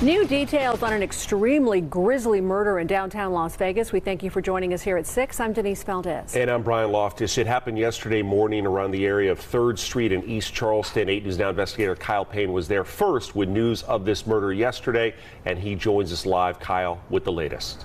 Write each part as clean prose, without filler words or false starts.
New details on an extremely grisly murder in downtown Las Vegas. We thank you for joining us here at 6. I'm Denise Valdez. And I'm Brian Loftus. It happened yesterday morning around the area of 3rd Street in East Charleston. 8 News Now investigator Kyle Payne was there first with news of this murder yesterday, and he joins us live. Kyle, with the latest.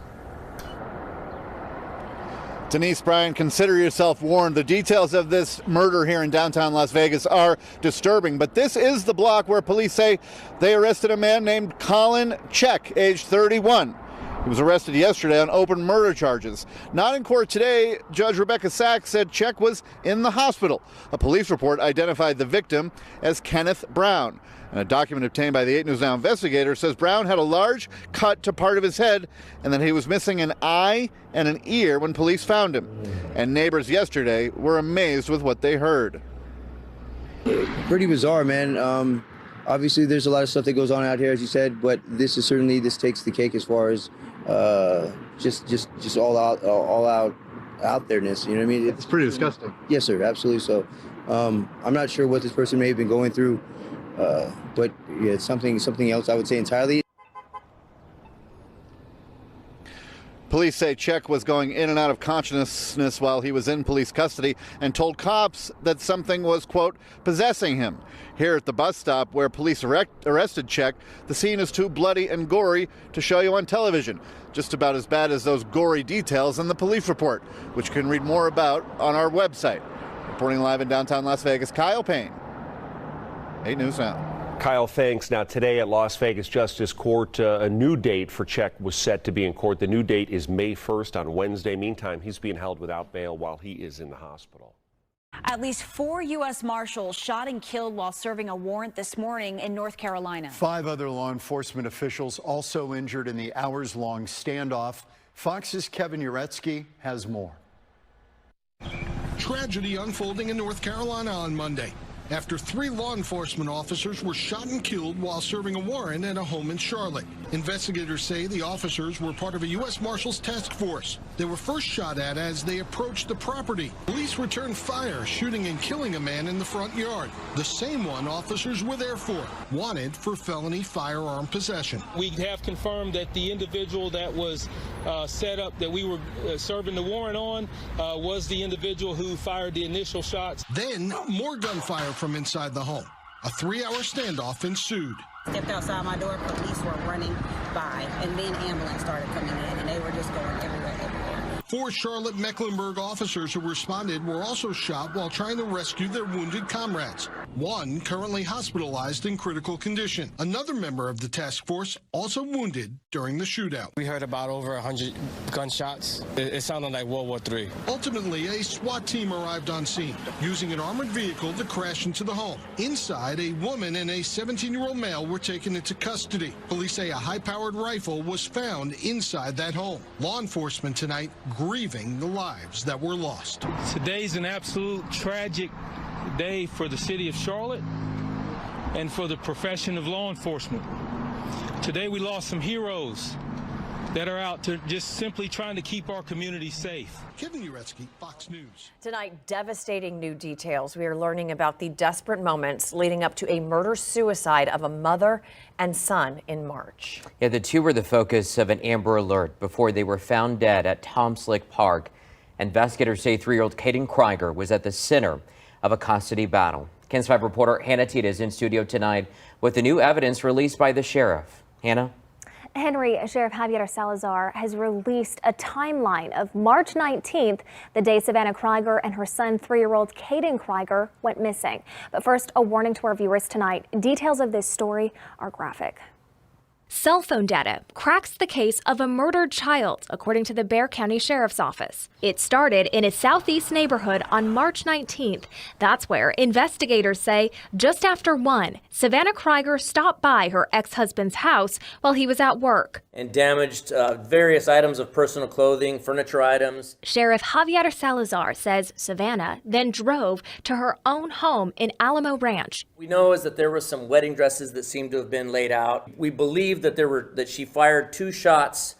Denise, Brian, consider yourself warned. The details of this murder here in downtown Las Vegas are disturbing, but this is the block where police say they arrested a man named Colin Check, age 31. He was arrested yesterday on open murder charges. Not in court today, Judge Rebecca Sachs said Check was in the hospital. A police report identified the victim as Kenneth Brown. And a document obtained by the 8 News Now investigator says Brown had a large cut to part of his head and that he was missing an eye and an ear when police found him. And neighbors yesterday were amazed with what they heard. Pretty bizarre, man. Obviously, there's a lot of stuff that goes on out here, as you said, but this takes the cake as far as just all out out-there-ness. You know what I mean? It's pretty disgusting. Yes, sir, absolutely. So I'm not sure what this person may have been going through, but yeah, it's something else I would say entirely. Police say Check was going in and out of consciousness while he was in police custody and told cops that something was, quote, possessing him. Here at the bus stop where police arrested Check, the scene is too bloody and gory to show you on television. Just about as bad as those gory details in the police report, which you can read more about on our website. Reporting live in downtown Las Vegas, Kyle Payne, 8 News Now. Kyle, thanks. Now, today at Las Vegas Justice Court, a new date for Check was set to be in court. The new date is May 1st on Wednesday. Meantime, he's being held without bail while he is in the hospital. At least 4 U.S. Marshals shot and killed while serving a warrant this morning in North Carolina. 5 other law enforcement officials also injured in the hours-long standoff. Fox's Kevin Uretsky has more. Tragedy unfolding in North Carolina on Monday after 3 law enforcement officers were shot and killed while serving a warrant at a home in Charlotte. Investigators say the officers were part of a U.S. Marshals task force. They were first shot at as they approached the property. Police returned fire, shooting and killing a man in the front yard. The same one officers were there for, wanted for felony firearm possession. We have confirmed that the individual that was set up that we were serving the warrant on was the individual who fired the initial shots. Then more gunfire from inside the home. A 3-hour standoff ensued. Stepped outside my door, police were running by, and then ambulance started coming in, and they were just going everywhere. 4 Charlotte Mecklenburg officers who responded were also shot while trying to rescue their wounded comrades. One currently hospitalized in critical condition. Another member of the task force also wounded during the shootout. We heard about over 100 gunshots. It sounded like World War III. Ultimately, a SWAT team arrived on scene, using an armored vehicle to crash into the home. Inside, a woman and a 17-year-old male were taken into custody. Police say a high-powered rifle was found inside that home. Law enforcement tonight grieving the lives that were lost. Today's an absolute tragic day for the city of Charlotte and for the profession of law enforcement. Today we lost some heroes that are out to just simply trying to keep our community safe. Kevin Uretsky, Fox News. Tonight, devastating new details. We are learning about the desperate moments leading up to a murder-suicide of a mother and son in March. Yeah, the two were the focus of an Amber Alert before they were found dead at Tom Slick Park. Investigators say 3-year-old Kaden Krieger was at the center of a custody battle. KENS 5 reporter Hannah Tita is in studio tonight with the new evidence released by the sheriff. Hannah? Henry, Sheriff Javier Salazar has released a timeline of March 19th, the day Savannah Krieger and her son, 3-year-old Kaden Krieger, went missing. But first, a warning to our viewers tonight. Details of this story are graphic. Cell phone data cracks the case of a murdered child, according to the Bexar County Sheriff's Office. It started in a southeast neighborhood on March 19th. That's where investigators say just after 1, Savannah Krieger stopped by her ex-husband's house while he was at work and damaged various items of personal clothing, furniture items. Sheriff Javier Salazar says Savannah then drove to her own home in Alamo Ranch. We know is that there were some wedding dresses that seemed to have been laid out. We believe that she fired 2 shots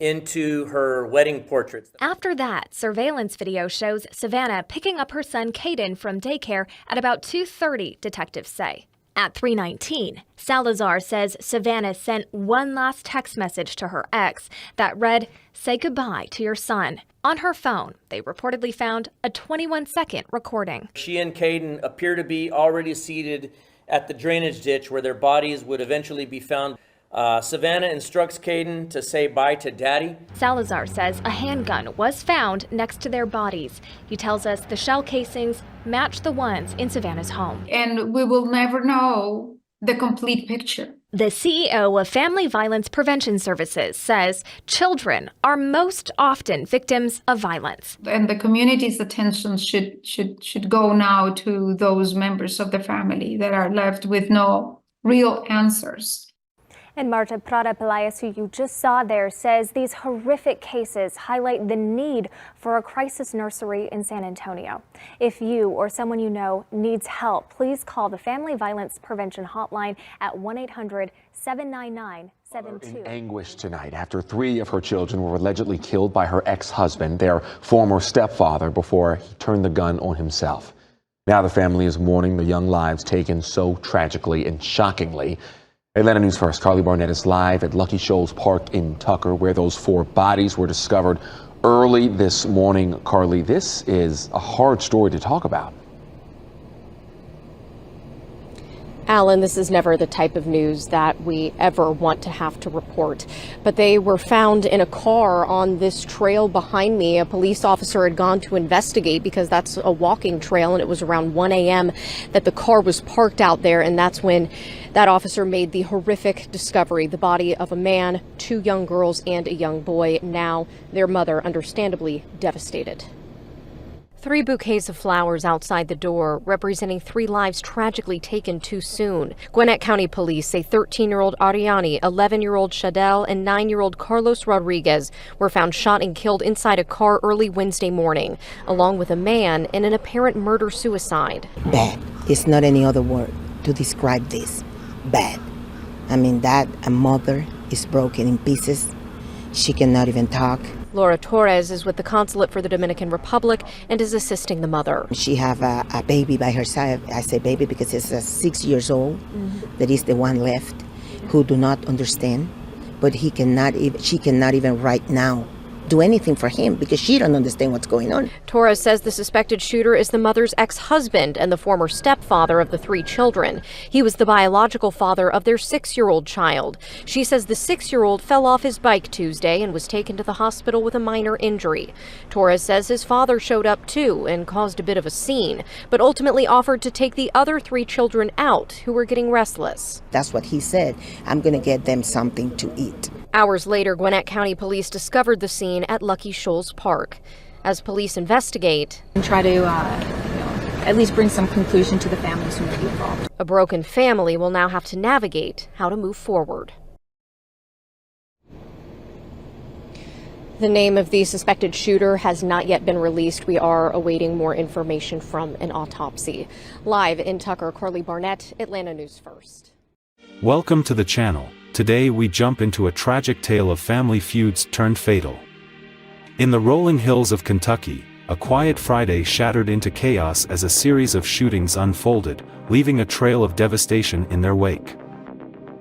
into her wedding portraits. After that, surveillance video shows Savannah picking up her son Kaden from daycare at about 2:30, detectives say. At 3:19, Salazar says Savannah sent one last text message to her ex that read, "Say goodbye to your son." On her phone, they reportedly found a 21-second recording. She and Caden appear to be already seated at the drainage ditch where their bodies would eventually be found. Savannah instructs Caden to say bye to Daddy. Salazar says a handgun was found next to their bodies. He tells us the shell casings match the ones in Savannah's home. And we will never know the complete picture. The CEO of Family Violence Prevention Services says children are most often victims of violence. And the community's attention should go now to those members of the family that are left with no real answers. And Marta Prada Pelaez, who you just saw there, says these horrific cases highlight the need for a crisis nursery in San Antonio. If you or someone you know needs help, please call the Family Violence Prevention Hotline at 1-800-799-72. In anguish tonight after 3 of her children were allegedly killed by her ex-husband, their former stepfather, before he turned the gun on himself. Now the family is mourning the young lives taken so tragically and shockingly. Atlanta News First, Carly Barnett is live at Lucky Shoals Park in Tucker, where those 4 bodies were discovered early this morning. Carly, this is a hard story to talk about. Alan, this is never the type of news that we ever want to have to report. But they were found in a car on this trail behind me. A police officer had gone to investigate because that's a walking trail, and it was around 1 a.m. that the car was parked out there, and that's when that officer made the horrific discovery, the body of a man, 2 young girls, and a young boy. Now their mother, understandably devastated. 3 bouquets of flowers outside the door, representing 3 lives tragically taken too soon. Gwinnett County Police say 13-year-old Ariani, 11-year-old Shadell, and 9-year-old Carlos Rodriguez were found shot and killed inside a car early Wednesday morning, along with a man in an apparent murder-suicide. Bad. It's not any other word to describe this. Bad. I mean, that a mother is broken in pieces. She cannot even talk. Laura Torres is with the Consulate for the Dominican Republic and is assisting the mother. She have a baby by her side. I say baby because it's 6 years old. That is the one left who do not understand. But she cannot even right now do anything for him because she don't understand what's going on. Torres says the suspected shooter is the mother's ex-husband and the former stepfather of the 3 children. He was the biological father of their 6-year-old child. She says the 6-year-old fell off his bike Tuesday and was taken to the hospital with a minor injury. Torres says his father showed up too and caused a bit of a scene, but ultimately offered to take the other 3 children out who were getting restless. That's what he said. I'm going to get them something to eat. Hours later, Gwinnett County Police discovered the scene at Lucky Shoals Park. As police investigate and try to at least bring some conclusion to the families who may be involved. A broken family will now have to navigate how to move forward. The name of the suspected shooter has not yet been released. We are awaiting more information from an autopsy. Live in Tucker, Carly Barnett, Atlanta News First. Welcome to the channel. Today we jump into a tragic tale of family feuds turned fatal. In the rolling hills of Kentucky, a quiet Friday shattered into chaos as a series of shootings unfolded, leaving a trail of devastation in their wake.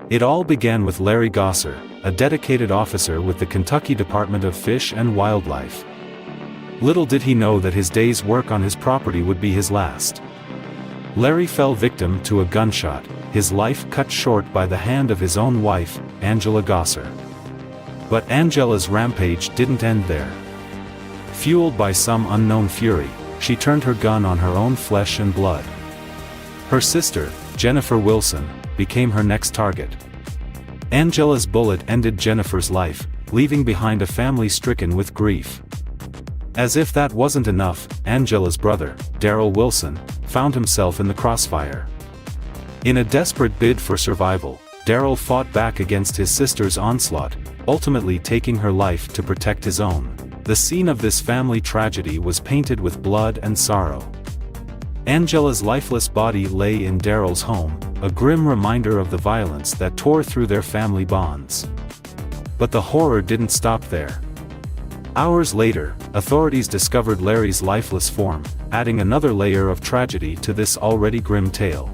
It all began with Larry Gosser, a dedicated officer with the Kentucky Department of Fish and Wildlife. Little did he know that his day's work on his property would be his last. Larry fell victim to a gunshot, his life cut short by the hand of his own wife, Angela Gosser. But Angela's rampage didn't end there. Fueled by some unknown fury, she turned her gun on her own flesh and blood. Her sister, Jennifer Wilson, became her next target. Angela's bullet ended Jennifer's life, leaving behind a family stricken with grief. As if that wasn't enough, Angela's brother, Daryl Wilson, found himself in the crossfire. In a desperate bid for survival, Daryl fought back against his sister's onslaught, ultimately taking her life to protect his own. The scene of this family tragedy was painted with blood and sorrow. Angela's lifeless body lay in Daryl's home, a grim reminder of the violence that tore through their family bonds. But the horror didn't stop there. Hours later, authorities discovered Larry's lifeless form, adding another layer of tragedy to this already grim tale.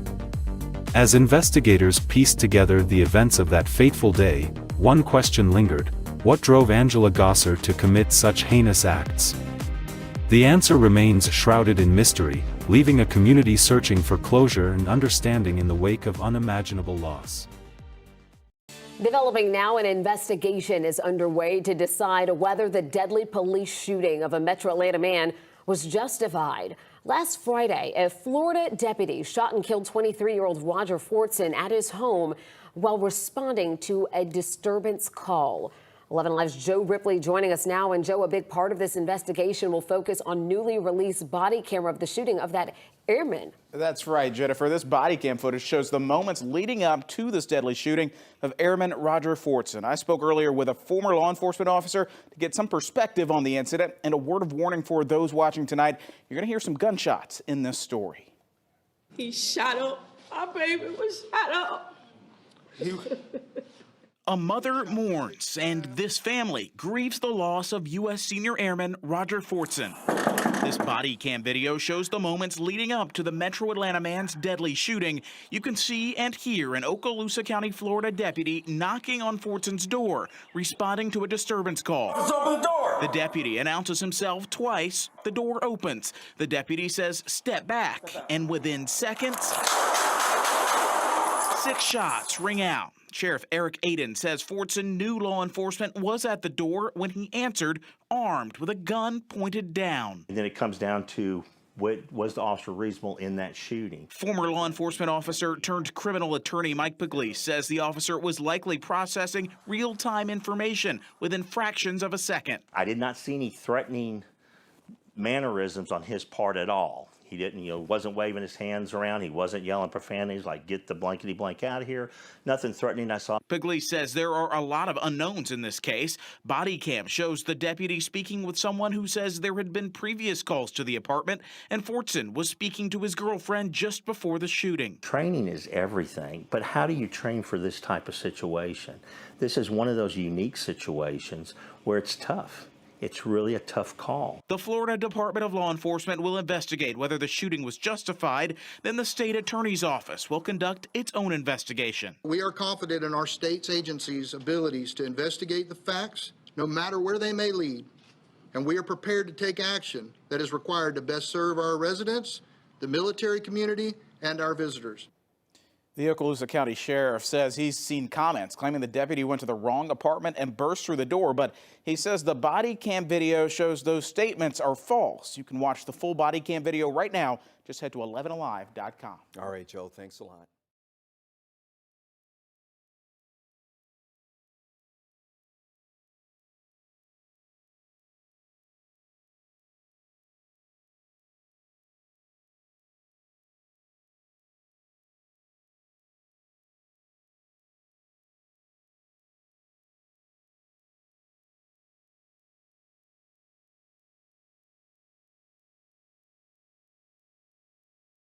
As investigators pieced together the events of that fateful day, one question lingered: what drove Angela Gosser to commit such heinous acts? The answer remains shrouded in mystery, leaving a community searching for closure and understanding in the wake of unimaginable loss. Developing now, an investigation is underway to decide whether the deadly police shooting of a Metro Atlanta man was justified. Last Friday, a Florida deputy shot and killed 23-year-old Roger Fortson at his home while responding to a disturbance call. 11 Alive's Joe Ripley joining us now. And Joe, a big part of this investigation will focus on newly released body camera of the shooting of that airman. That's right, Jennifer. This body cam footage shows the moments leading up to this deadly shooting of Airman Roger Fortson. I spoke earlier with a former law enforcement officer to get some perspective on the incident, and a word of warning for those watching tonight. You're going to hear some gunshots in this story. He shot up. Our baby was shot up. A mother mourns, and this family grieves the loss of U.S. Senior Airman Roger Fortson. This body cam video shows the moments leading up to the Metro Atlanta man's deadly shooting. You can see and hear an Okaloosa County, Florida deputy knocking on Fortson's door, responding to a disturbance call. Let's open the door. The deputy announces himself twice. The door opens. The deputy says, "Step back," and within seconds, 6 shots ring out. Sheriff Eric Aiden says Fortson knew law enforcement was at the door when he answered, armed with a gun pointed down. And then it comes down to what was the officer reasonable in that shooting. Former law enforcement officer turned criminal attorney Mike Pugliese says the officer was likely processing real-time information within fractions of a second. I did not see any threatening mannerisms on his part at all. He didn't, wasn't waving his hands around. He wasn't yelling profanities like, "Get the blankety blank out of here." Nothing threatening I saw. Pugliese says there are a lot of unknowns in this case. Body cam shows the deputy speaking with someone who says there had been previous calls to the apartment, and Fortson was speaking to his girlfriend just before the shooting. Training is everything, but how do you train for this type of situation? This is one of those unique situations where it's tough. It's really a tough call. The Florida Department of Law Enforcement will investigate whether the shooting was justified. Then the state attorney's office will conduct its own investigation. We are confident in our state's agencies' abilities to investigate the facts, no matter where they may lead. And we are prepared to take action that is required to best serve our residents, the military community, and our visitors. The Okaloosa County Sheriff says he's seen comments claiming the deputy went to the wrong apartment and burst through the door, but he says the body cam video shows those statements are false. You can watch the full body cam video right now. Just head to 11alive.com. All right, Joe, thanks a lot.